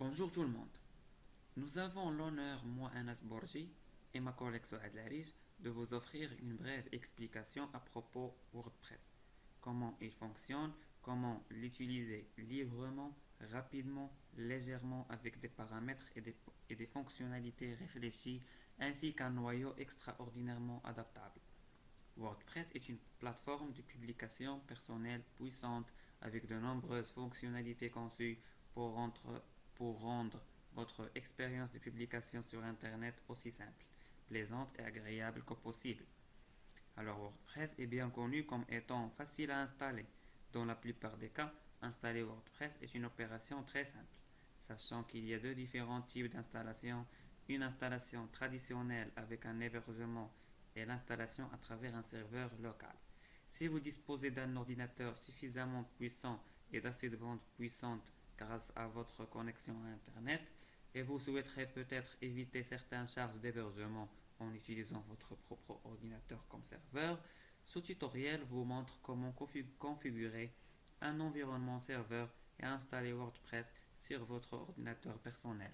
Bonjour tout le monde. Nous avons l'honneur, moi Anas Borji et ma collègue Souad Larij, de vous offrir une brève explication à propos WordPress. Comment il fonctionne, comment l'utiliser librement, rapidement, légèrement avec des paramètres et des fonctionnalités réfléchies ainsi qu'un noyau extraordinairement adaptable. WordPress est une plateforme de publication personnelle puissante avec de nombreuses fonctionnalités conçues pour rendre votre expérience de publication sur Internet aussi simple, plaisante et agréable que possible. Alors WordPress est bien connu comme étant facile à installer. Dans la plupart des cas, installer WordPress est une opération très simple, sachant qu'il y a deux différents types d'installation, une installation traditionnelle avec un hébergement et l'installation à travers un serveur local. Si vous disposez d'un ordinateur suffisamment puissant et d'assez de bande puissante grâce à votre connexion à Internet, et vous souhaiterez peut-être éviter certaines charges d'hébergement en utilisant votre propre ordinateur comme serveur, ce tutoriel vous montre comment configurer un environnement serveur et installer WordPress sur votre ordinateur personnel.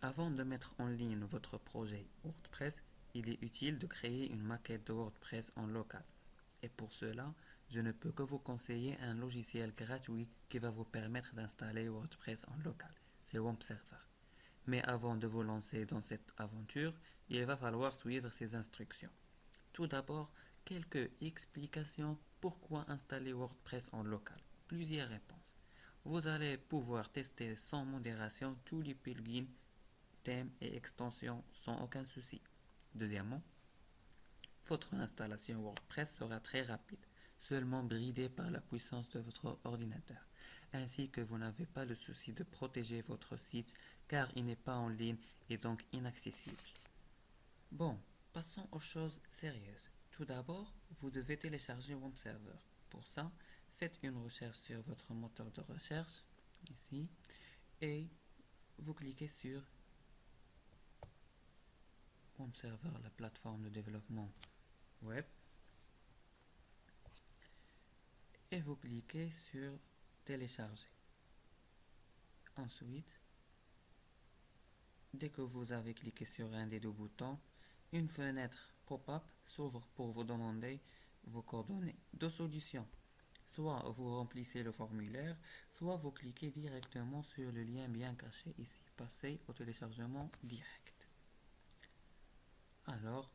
Avant de mettre en ligne votre projet WordPress, il est utile de créer une maquette de WordPress en local. Et pour cela, je ne peux que vous conseiller un logiciel gratuit qui va vous permettre d'installer WordPress en local. C'est WompServer. Mais avant de vous lancer dans cette aventure, il va falloir suivre ces instructions. Tout d'abord, quelques explications pourquoi installer WordPress en local. Plusieurs réponses. Vous allez pouvoir tester sans modération tous les plugins, thèmes et extensions sans aucun souci. Deuxièmement, votre installation WordPress sera très rapide, seulement bridée par la puissance de votre ordinateur, ainsi que vous n'avez pas le souci de protéger votre site car il n'est pas en ligne et donc inaccessible. Bon, passons aux choses sérieuses. Tout d'abord, vous devez télécharger WompServer. Pour ça, faites une recherche sur votre moteur de recherche, ici, et vous cliquez sur WompServer, la plateforme de développement web, et vous cliquez sur télécharger. Ensuite, dès que vous avez cliqué sur un des deux boutons, une fenêtre pop-up s'ouvre pour vous demander vos coordonnées. Deux solutions. Soit vous remplissez le formulaire, soit vous cliquez directement sur le lien bien caché ici. Passez au téléchargement direct. Alors,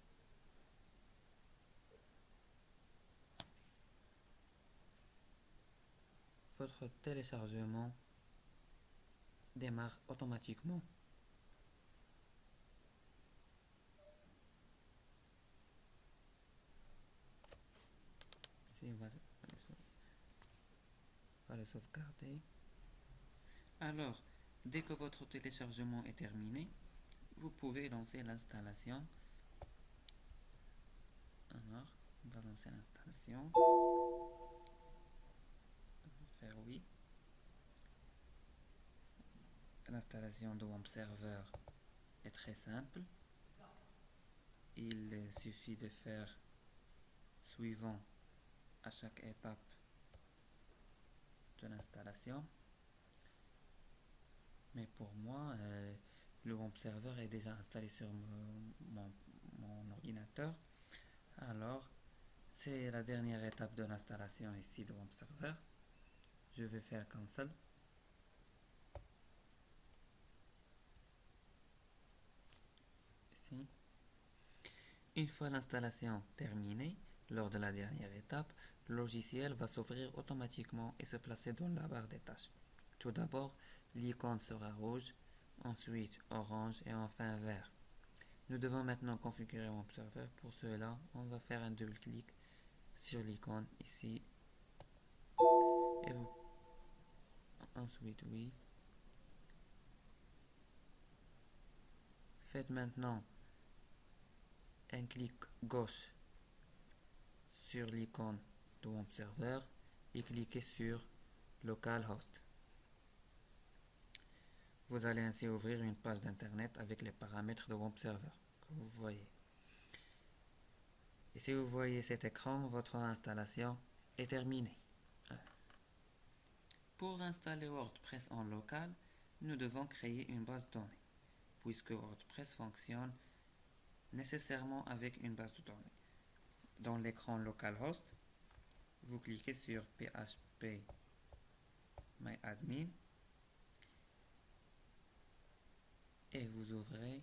votre téléchargement démarre automatiquement. On va le sauvegarder. Alors, dès que votre téléchargement est terminé, vous pouvez lancer l'installation. Alors, on va lancer l'installation. Faire oui. L'installation de WompServer est très simple. Il suffit de faire suivant à chaque étape de l'installation. Mais pour moi, le WompServer est déjà installé sur mon ordinateur. Alors, c'est la dernière étape de l'installation ici de WompServer. Je vais faire Cancel. Ici. Une fois l'installation terminée, lors de la dernière étape, le logiciel va s'ouvrir automatiquement et se placer dans la barre des tâches. Tout d'abord, l'icône sera rouge, ensuite orange et enfin vert. Nous devons maintenant configurer WompServer. Pour cela, on va faire un double-clic sur l'icône ici. Et ensuite, oui. Faites maintenant un clic gauche sur l'icône de WompServer et cliquez sur Localhost. Vous allez ainsi ouvrir une page d'internet avec les paramètres de WompServer que vous voyez. Et si vous voyez cet écran, votre installation est terminée. Pour installer WordPress en local, nous devons créer une base de données, puisque WordPress fonctionne nécessairement avec une base de données. Dans l'écran localhost, vous cliquez sur PHP MyAdmin et vous ouvrez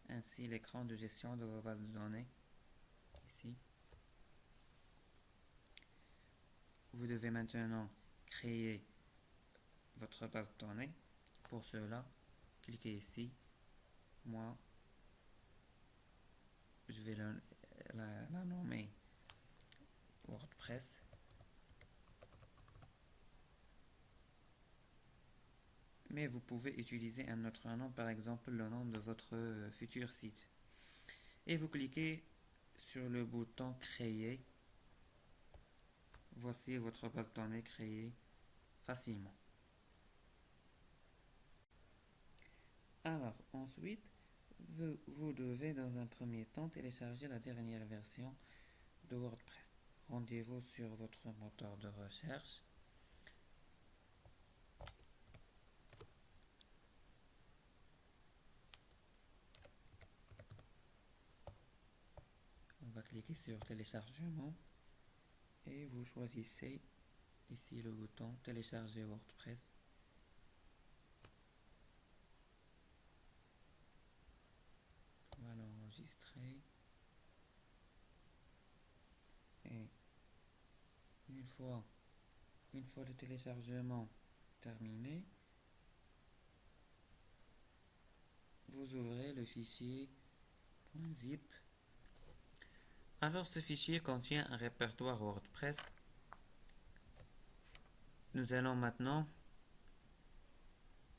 ainsi l'écran de gestion de vos bases de données ici. Vous devez maintenant créer votre base de données. Pour cela, cliquez ici. Moi, je vais la nommer WordPress. Mais vous pouvez utiliser un autre nom, par exemple le nom de votre futur site. Et vous cliquez sur le bouton Créer. Voici votre base de données créée facilement. Alors, ensuite, vous devez dans un premier temps télécharger la dernière version de WordPress. Rendez-vous sur votre moteur de recherche. On va cliquer sur téléchargement et vous choisissez ici le bouton télécharger WordPress. On va l'enregistrer et une fois le téléchargement terminé, vous ouvrez le fichier .zip. Alors ce fichier contient un répertoire WordPress. Nous allons maintenant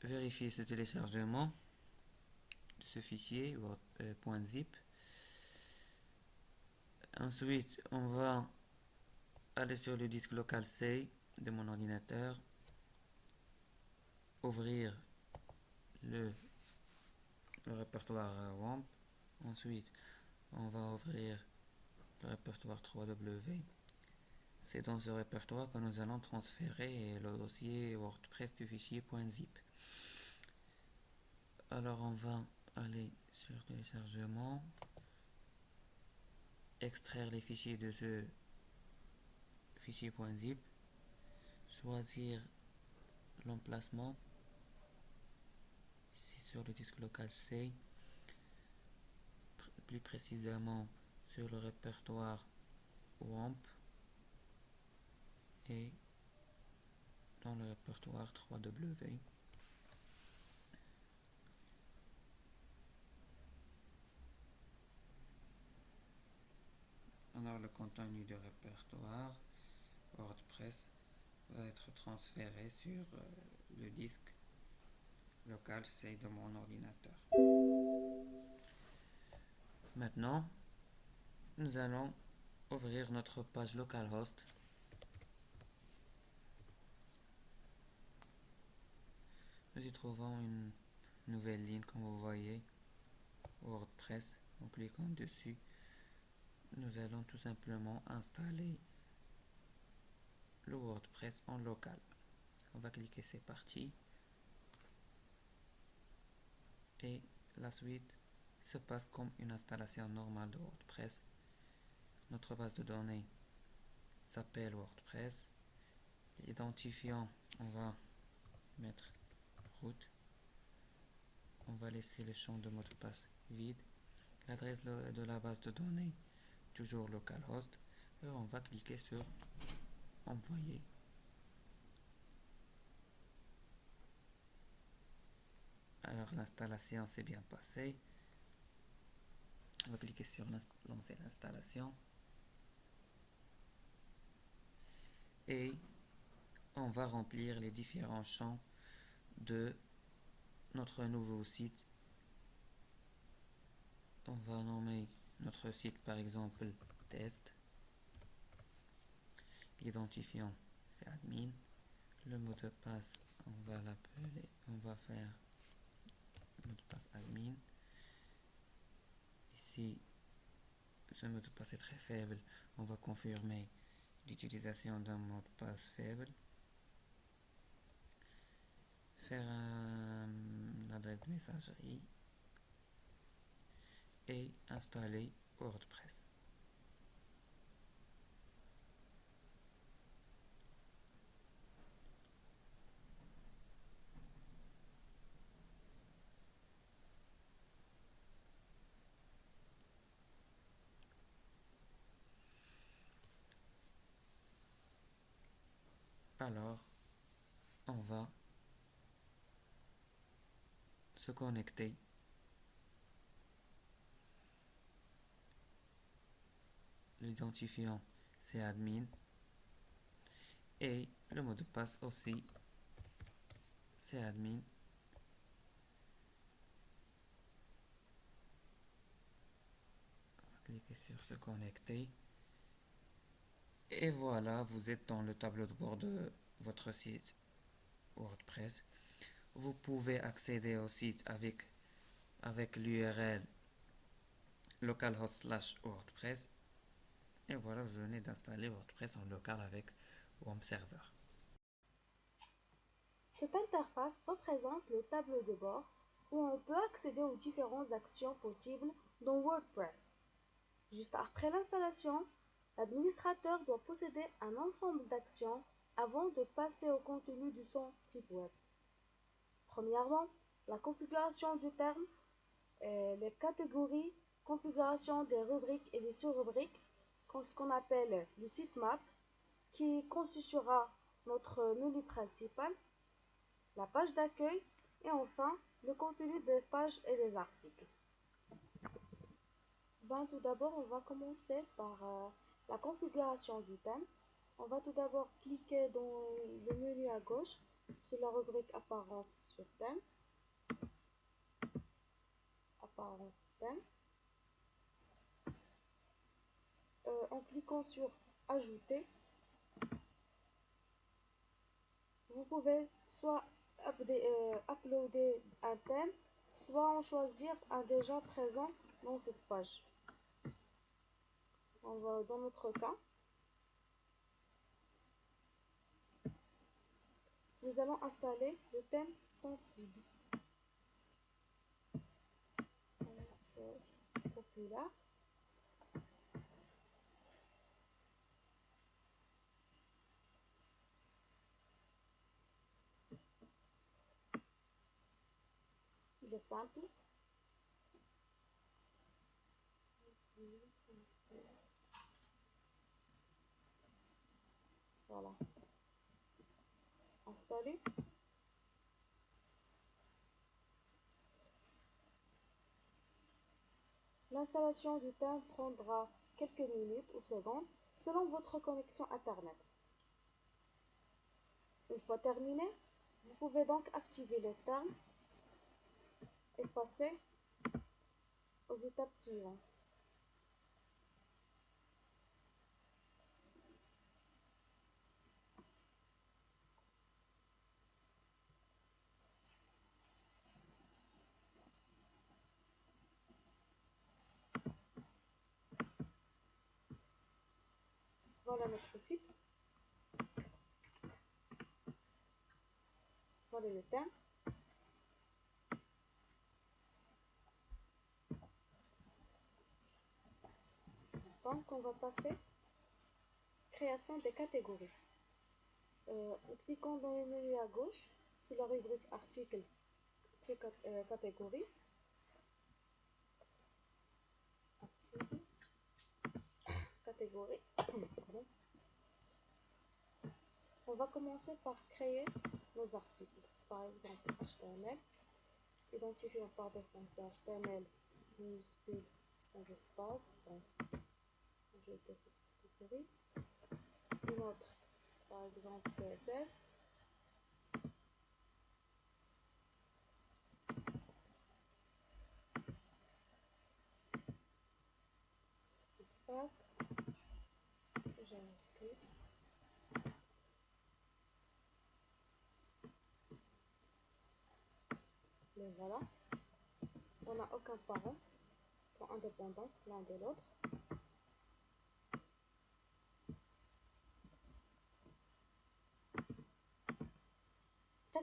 vérifier ce téléchargement de ce fichier .zip. Ensuite, on va aller sur le disque local C de mon ordinateur, ouvrir le répertoire WAMP. Ensuite, on va ouvrir le répertoire 3W. C'est dans ce répertoire que nous allons transférer le dossier WordPress du fichier .zip. Alors on va aller sur téléchargement, extraire les fichiers de ce fichier .zip, choisir l'emplacement ici sur le disque local C, plus précisément sur le répertoire WAMP et dans le répertoire 3W. Alors le contenu du répertoire WordPress va être transféré sur le disque local C de mon ordinateur. Maintenant, nous allons ouvrir notre page localhost. Nous y trouvons une nouvelle ligne, comme vous voyez, WordPress. En cliquant dessus, nous allons tout simplement installer le WordPress en local. On va cliquer c'est parti. Et la suite se passe comme une installation normale de WordPress. Notre base de données s'appelle WordPress. L'identifiant, on va mettre root. On va laisser le champ de mot de passe vide. L'adresse de la base de données, toujours localhost. Et on va cliquer sur envoyer. Alors l'installation s'est bien passée. On va cliquer sur lancer l'installation. Et on va remplir les différents champs de notre nouveau site. On va nommer notre site par exemple test. L'identifiant c'est admin. Le mot de passe on va faire mot de passe admin. Ici ce mot de passe est très faible, on va confirmer l'utilisation d'un mot de passe faible. faire une adresse de messagerie et installer WordPress. Alors, on va se connecter. L'identifiant, c'est admin. Et le mot de passe aussi, c'est admin. Cliquez sur se connecter. Et voilà, vous êtes dans le tableau de bord de votre site WordPress. Vous pouvez accéder au site avec l'URL localhost/WordPress. Et voilà, vous venez d'installer WordPress en local avec WAMP Server. Cette interface représente le tableau de bord où on peut accéder aux différentes actions possibles dans WordPress. Juste après l'installation, l'administrateur doit posséder un ensemble d'actions avant de passer au contenu de son site web. Premièrement, la configuration du terme, les catégories, configuration des rubriques et des sous-rubriques, ce qu'on appelle le sitemap, qui constituera notre menu principal, la page d'accueil et enfin le contenu des pages et des articles. Tout d'abord, on va commencer par la configuration du thème. On va tout d'abord cliquer dans le menu à gauche sur la rubrique Apparence sur thème. Apparence thème. En cliquant sur Ajouter, vous pouvez soit uploader un thème, soit en choisir un déjà présent dans cette page. Dans notre cas, nous allons installer le thème sensible. C'est populaire. Il est simple. Voilà. Installé. L'installation du thème prendra quelques minutes ou secondes selon votre connexion Internet. Une fois terminé, vous pouvez donc activer le thème et passer aux étapes suivantes. Voilà notre site. Voilà le thème. Donc on va passer création des catégories. En cliquant dans le menu à gauche sur la rubrique article sur catégorie. Article, catégorie. On va commencer par créer nos articles. Par exemple HTML. Identifiant par défense HTML minuscule sans espace. Ajouter cette catégorie. Une autre, par exemple CSS. Stack. JavaScript. Mais voilà. On n'a aucun parent. Ils sont indépendants l'un de l'autre.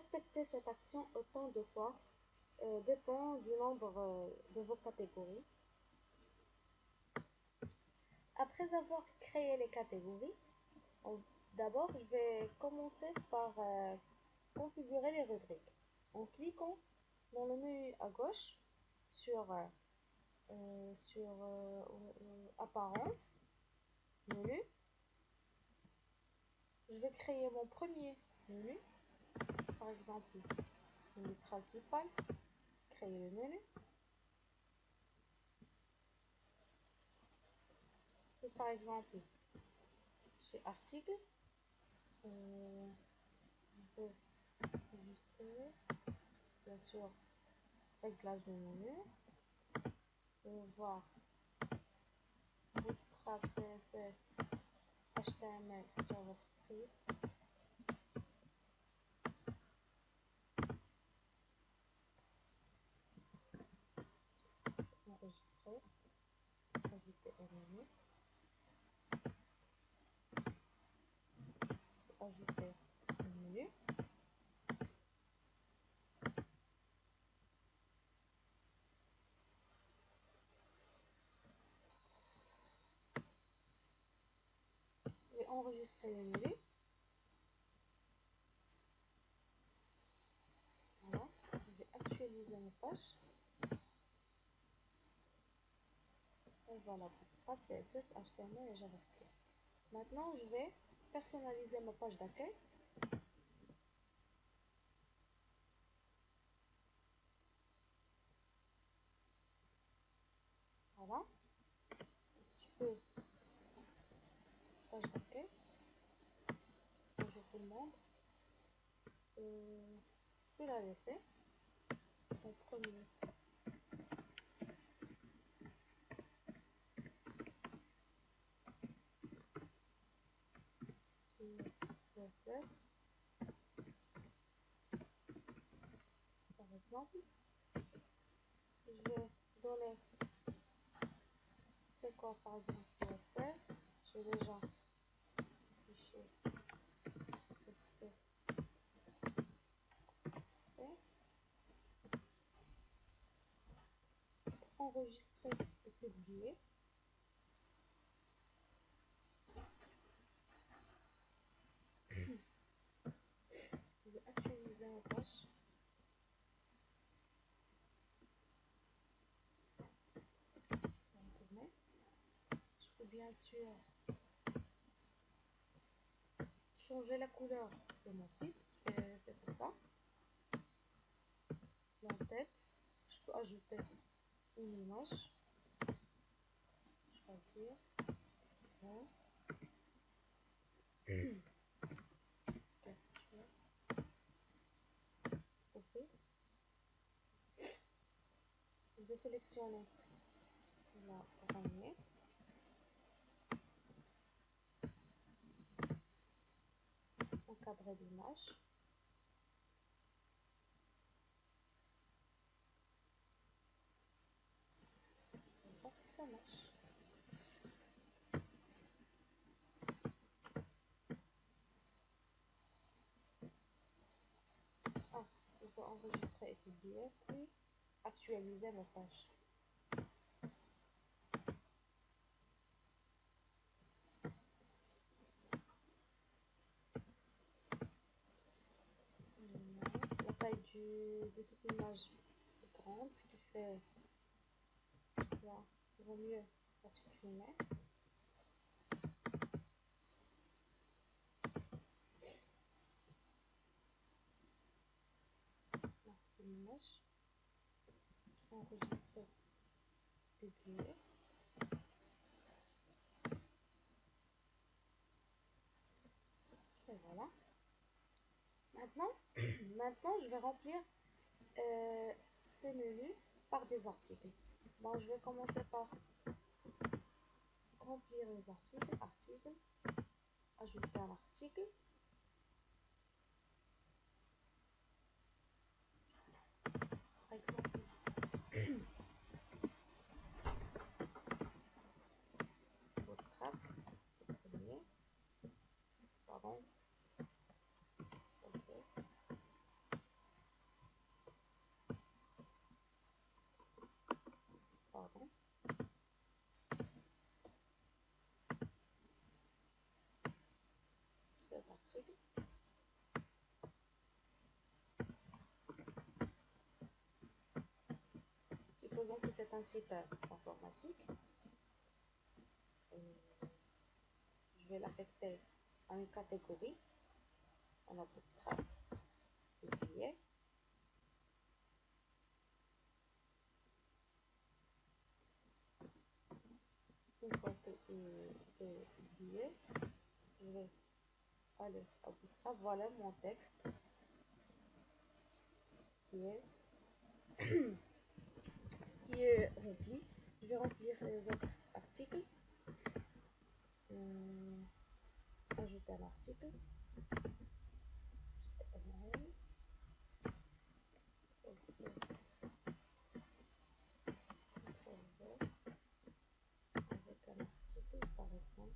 respecter cette action autant de fois dépend du nombre de vos catégories. Après avoir créé les catégories, d'abord je vais commencer par configurer les rubriques en cliquant dans le menu à gauche sur apparence, menu. Je vais créer mon premier menu, par exemple menu principal, créer le menu. Et par exemple, chez article, je vais enregistrer, bien sûr, réglage de menu. Je vais voir Bootstrap, CSS, HTML, JavaScript. Enregistrer, ajouter un menu, ajouter un menu. Je vais enregistrer le menu. Voilà, je vais actualiser ma page. Et voilà, Bootstrap, CSS, HTML et JavaScript. Maintenant, je vais personnaliser ma page d'accueil. Voilà. Je peux, page d'accueil. Bonjour tout le monde. Je peux la laisser. En premier. Sur WordPress. Par exemple. Je vais donner c'est quoi par exemple WordPress. J'ai déjà affiché que c'est fait. Enregistrer et publier. Je vais actualiser ma page. Je peux bien sûr changer la couleur de mon site. C'est pour ça. L'entête. Je peux ajouter une image. Choisir. Voilà. Poster. Je vais sélectionner la araignée. Encadrer l'image. On va voir si ça marche. Ah, je dois enregistrer et publier, puis actualiser ma page. La taille de cette image est grande, ce qui fait là, il vaut mieux la supprimer. Masquer l'image, enregistrer, publier. Et voilà. Maintenant, je vais remplir ces menus par des articles. Bon, je vais commencer par remplir les articles, ajouter un article. Par exemple, Bootstrap, premier, pardon, ok. article. Supposons que c'est un site informatique. Je vais l'affecter à une catégorie en abstrait et billet. Une fois que billet, je vais aller à abstrait. Voilà mon texte qui est rempli. Je vais remplir les autres articles. Ajouter un article. Aussi, avec un article par exemple.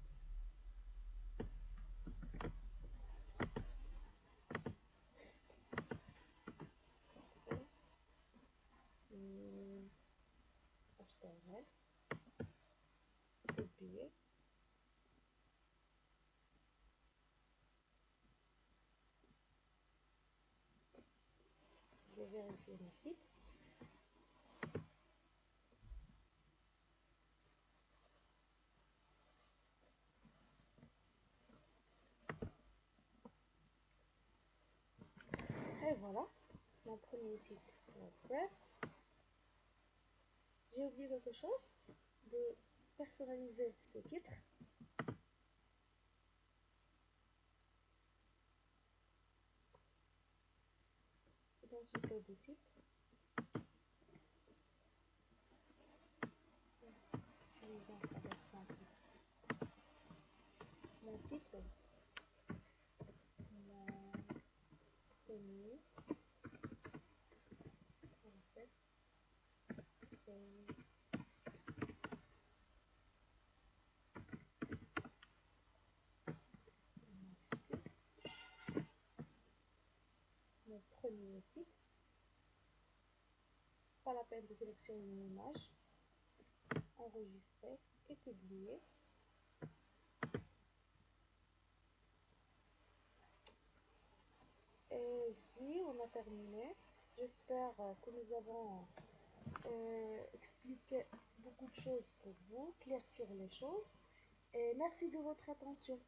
HTML. Publier. Je vais vérifier mon site. Et voilà, mon premier site WordPress. J'ai oublié quelque chose, de personnaliser ce titre. Identité du site. Utilisant par exemple mon site, mon premier, en fait, mon premier site. Pas la peine de sélectionner une image, enregistrer et publier. Et ici, on a terminé. J'espère que nous avons expliqué beaucoup de choses pour vous, éclaircir les choses. Et merci de votre attention.